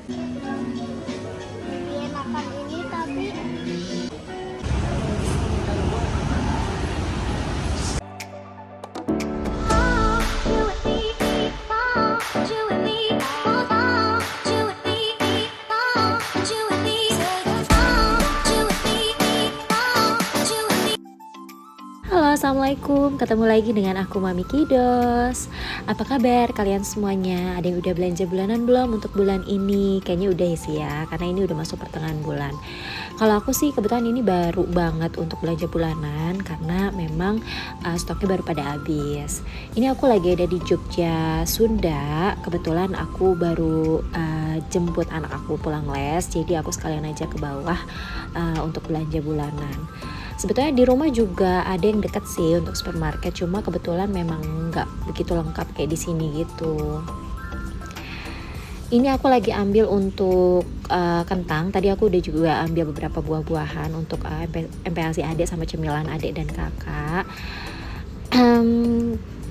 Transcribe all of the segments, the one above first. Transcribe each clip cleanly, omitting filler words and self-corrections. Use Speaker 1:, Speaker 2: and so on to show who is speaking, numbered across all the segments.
Speaker 1: Makan ini tapi
Speaker 2: Halo, assalamualaikum. Ketemu lagi dengan aku Mami Kidos. Apa kabar kalian semuanya? Ada yang udah belanja bulanan belum untuk bulan ini? Kayaknya udah ya sih ya, karena ini udah masuk pertengahan bulan. Kalau aku sih kebetulan ini baru banget untuk belanja bulanan karena memang stoknya baru pada habis. Ini aku lagi ada di Jogja, Sunda. Kebetulan aku baru jemput anak aku pulang les, jadi aku sekalian aja ke bawah untuk belanja bulanan. Sebetulnya di rumah juga ada yang deket sih untuk supermarket, cuma kebetulan memang nggak begitu lengkap kayak di sini gitu. Ini aku lagi ambil untuk kentang. Tadi aku udah juga ambil beberapa buah-buahan untuk MPASI adik sama cemilan adik dan kakak.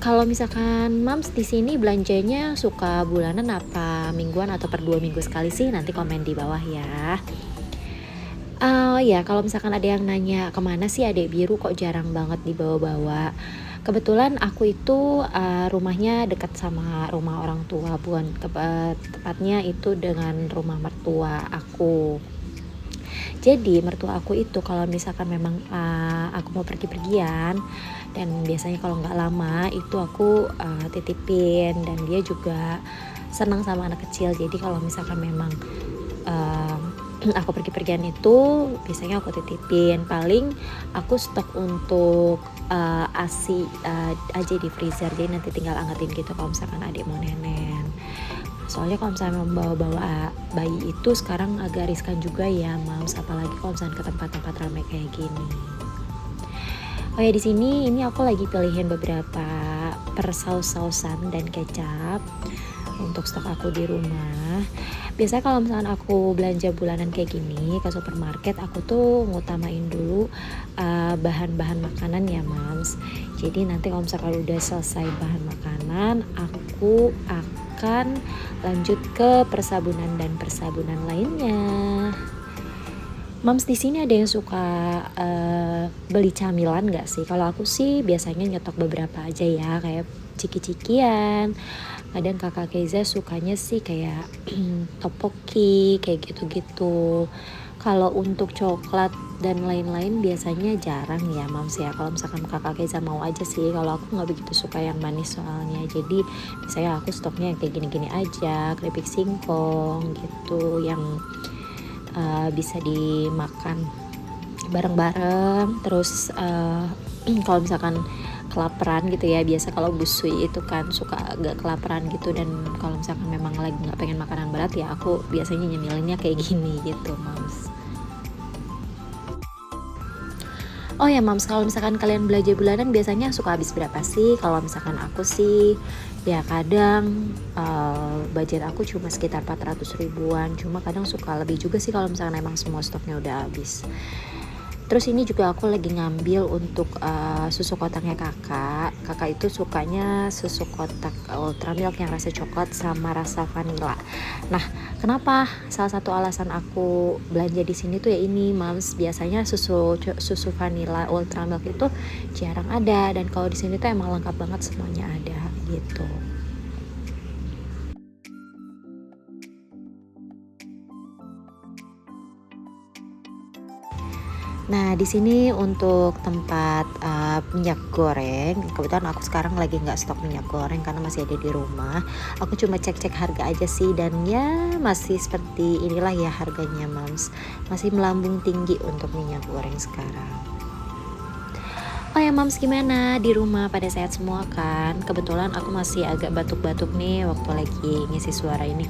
Speaker 2: Kalau misalkan Mams di sini belanjanya suka bulanan apa mingguan atau per 2 minggu sekali sih? Nanti komen di bawah ya. Ya kalau misalkan ada yang nanya kemana sih adek biru kok jarang banget dibawa-bawa. Kebetulan aku itu rumahnya dekat sama rumah orang tua, bukan tepatnya itu dengan rumah mertua aku. Jadi mertua aku itu kalau misalkan memang aku mau pergi-pergian dan biasanya kalau nggak lama itu aku titipin, dan dia juga senang sama anak kecil. Jadi kalau misalkan memang aku pergi-pergian itu biasanya aku titipin. Paling aku stok untuk ASI aja di freezer, jadi nanti tinggal angetin gitu kalau misalkan adik mau nenen. Soalnya kalau misalnya membawa-bawa bayi itu sekarang agak riskan juga ya Mams, apalagi kalau misalnya ke tempat-tempat ramai kayak gini. Oh ya, di sini ini aku lagi pilihin beberapa persaus-sausan dan kecap untuk stok aku di rumah. Biasanya kalau misalkan aku belanja bulanan kayak gini ke supermarket, aku tuh ngutamain dulu bahan-bahan makanan ya Mams. Jadi nanti kalau misalkan udah selesai bahan makanan, aku akan lanjut ke persabunan dan persabunan lainnya. Mams di sini ada yang suka beli camilan nggak sih? Kalau aku sih biasanya nyetok beberapa aja ya, kayak ciki-cikian. Kadang kakak Keza sukanya sih kayak topoki kayak gitu-gitu. Kalau untuk coklat dan lain-lain biasanya jarang ya Mams ya. Kalau misalkan kakak Keza mau aja sih. Kalau aku nggak begitu suka yang manis soalnya. Jadi misalnya aku stoknya yang kayak gini-gini aja, keripik singkong gitu, yang bisa dimakan bareng-bareng. Terus kalau misalkan kelaparan gitu ya, biasa kalau busui itu kan suka agak kelaparan gitu, dan kalau misalkan memang lagi nggak pengen makanan berat ya aku biasanya nyemilinnya kayak gini gitu Mams. Oh ya Mams, kalau misalkan kalian belanja bulanan biasanya suka habis berapa sih? Kalau misalkan aku sih ya kadang budget aku cuma sekitar 400 ribuan, cuma kadang suka lebih juga sih kalau misalkan emang semua stoknya udah habis. Terus ini juga aku lagi ngambil untuk susu kotaknya kakak. Kakak itu sukanya susu kotak ultra milk yang rasa coklat sama rasa vanila. Nah, kenapa salah satu alasan aku belanja di sini tuh ya ini Mams, biasanya susu vanila ultra milk itu jarang ada, dan kalau di sini tuh emang lengkap banget semuanya ada gitu. Nah, di sini untuk tempat minyak goreng, kebetulan aku sekarang lagi nggak stok minyak goreng karena masih ada di rumah. Aku cuma cek-cek harga aja sih, dan ya masih seperti inilah ya harganya Mams. Masih melambung tinggi untuk minyak goreng sekarang. Oh ya Mams, gimana di rumah, pada sehat semua kan? Kebetulan aku masih agak batuk-batuk nih waktu lagi ngisi suara ini.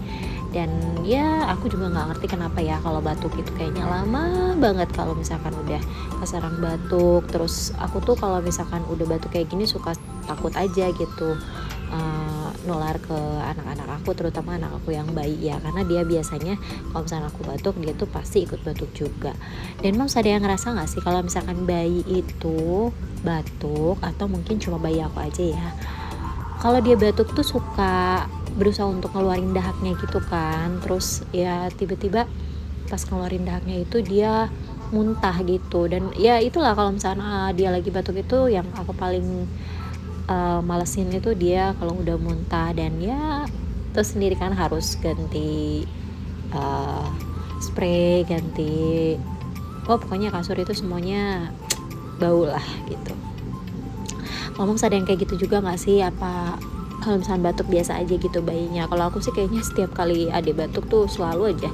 Speaker 2: Dan ya aku juga nggak ngerti kenapa ya kalau batuk itu kayaknya lama banget kalau misalkan udah keserang batuk. Terus aku tuh kalau misalkan udah batuk kayak gini suka takut aja gitu nular ke anak-anak aku, terutama anak aku yang bayi ya, karena dia biasanya kalau misalkan aku batuk dia tuh pasti ikut batuk juga. Dan Mams, ada yang ngerasa nggak sih kalau misalkan bayi itu batuk, atau mungkin cuma bayi aku aja ya, kalau dia batuk tuh suka berusaha untuk ngeluarin dahaknya gitu kan. Terus ya tiba-tiba pas ngeluarin dahaknya itu dia muntah gitu. Dan ya itulah kalau misalnya dia lagi batuk itu yang aku paling malesin itu dia kalau udah muntah. Dan ya terus sendiri kan harus ganti uh, spray, ganti pokoknya kasur itu semuanya bau lah gitu. Ngomong ada yang kayak gitu juga nggak sih? Apa kalau misalnya batuk biasa aja gitu bayinya? Kalau aku sih kayaknya setiap kali adik batuk tuh selalu aja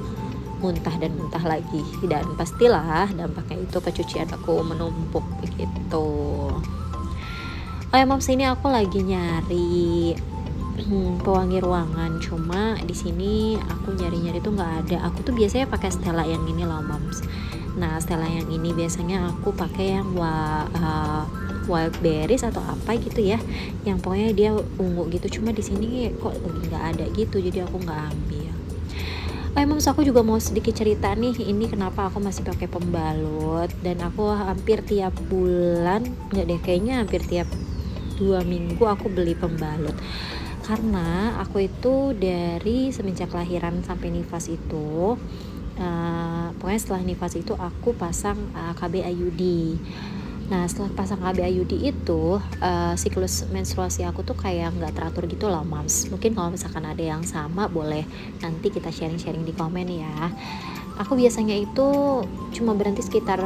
Speaker 2: muntah dan muntah lagi, dan pastilah dampaknya itu kecucian aku menumpuk begitu. Oh ya moms, ini aku lagi nyari pewangi ruangan, cuma di sini aku nyari-nyari tuh nggak ada. Aku tuh biasanya pakai Stella yang ini loh moms. Nah Stella yang ini biasanya aku pakai yang wild berries atau apa gitu ya, yang pokoknya dia ungu gitu. Cuma di sini kok lagi nggak ada gitu, jadi aku nggak ambil. Oh moms, aku juga mau sedikit cerita nih, ini kenapa aku masih pakai pembalut. Dan aku hampir tiap bulan, nggak deh kayaknya hampir tiap 2 minggu aku beli pembalut. Karena aku itu dari semenjak lahiran sampai nifas itu pokoknya setelah nifas itu aku pasang KB IUD. Nah setelah pasang KB IUD itu siklus menstruasi aku tuh kayak nggak teratur gitu loh moms. Mungkin kalau misalkan ada yang sama boleh nanti kita sharing-sharing di komen ya. Aku biasanya itu cuma berhenti sekitar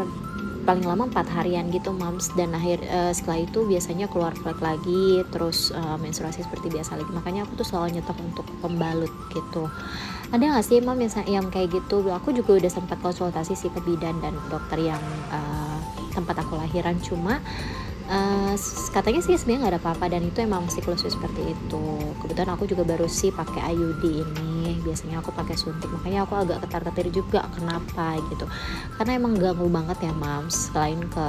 Speaker 2: paling lama 4 harian gitu moms, dan setelah itu biasanya keluar flek lagi, terus menstruasi seperti biasa lagi. Makanya aku tuh selalu nyetok untuk pembalut gitu. Ada nggak sih mom yang kayak gitu? Aku juga udah sempat konsultasi sih ke bidan dan dokter yang tempat aku lahiran, cuma katanya sih sebenarnya nggak ada apa-apa, dan itu emang siklusnya seperti itu. Kebetulan aku juga baru sih pakai IUD ini, biasanya aku pakai suntik, makanya aku agak ketar-ketir juga kenapa gitu, karena emang ganggu banget ya mams. Selain ke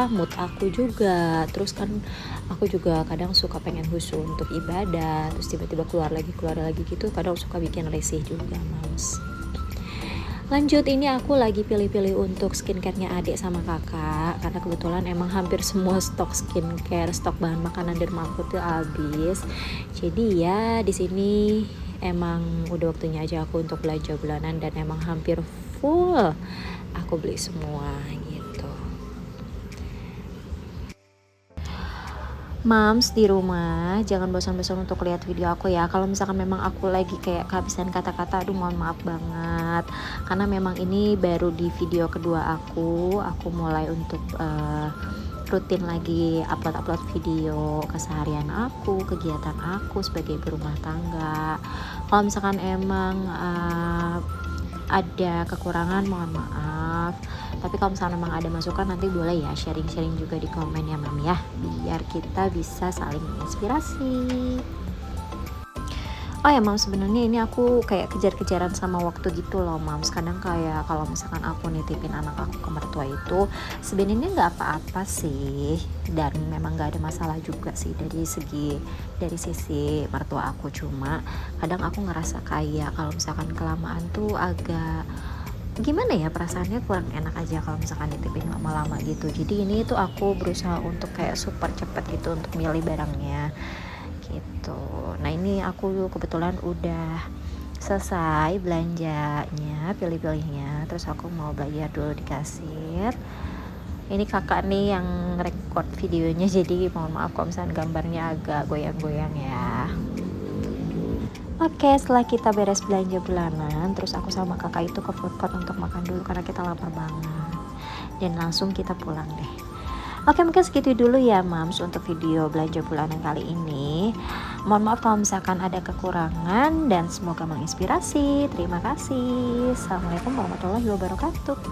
Speaker 2: mood aku juga, terus kan aku juga kadang suka pengen husu untuk ibadah, terus tiba-tiba keluar lagi gitu, kadang suka bikin risih juga mams. Lanjut, ini aku lagi pilih-pilih untuk skincare-nya adik sama kakak, karena kebetulan emang hampir semua stok skincare, stok bahan makanan di rumah aku tuh habis. Jadi ya di sini emang udah waktunya aja aku untuk belanja bulanan, dan emang hampir full aku beli semua gitu. Moms di rumah jangan bosan-bosan untuk lihat video aku ya. Kalau misalkan memang aku lagi kayak kehabisan kata-kata, aduh mohon maaf banget, karena memang ini baru di video kedua aku mulai untuk rutin lagi upload video keseharian aku, kegiatan aku sebagai berumah tangga. Kalau misalkan emang ada kekurangan mohon maaf, tapi kalau misalnya memang ada masukan nanti boleh ya sharing-sharing juga di komen ya mam ya, biar kita bisa saling menginspirasi. Oh ya mam, sebenarnya ini aku kayak kejar-kejaran sama waktu gitu loh mam. Kadang kayak kalau misalkan aku nitipin anak aku ke mertua itu sebenarnya nggak apa-apa sih, dan memang nggak ada masalah juga sih dari sisi mertua aku. Cuma kadang aku ngerasa kayak kalau misalkan kelamaan tuh agak gimana ya, perasaannya kurang enak aja kalau misalkan nitipin lama-lama gitu. Jadi ini tuh aku berusaha untuk kayak super cepet gitu untuk milih barangnya gitu. Nah ini aku kebetulan udah selesai belanjanya, pilih-pilihnya, terus aku mau belajar dulu di kasir. Ini kakak nih yang record videonya, jadi mohon maaf kalau misalnya gambarnya agak goyang-goyang ya. Oke, setelah kita beres belanja bulanan, terus aku sama kakak itu ke food court untuk makan dulu karena kita lapar banget, dan langsung kita pulang deh. Oke, mungkin segitu dulu ya mams untuk video belanja bulanan kali ini. Mohon maaf kalau misalkan ada kekurangan, dan semoga menginspirasi. Terima kasih. Assalamualaikum warahmatullahi wabarakatuh.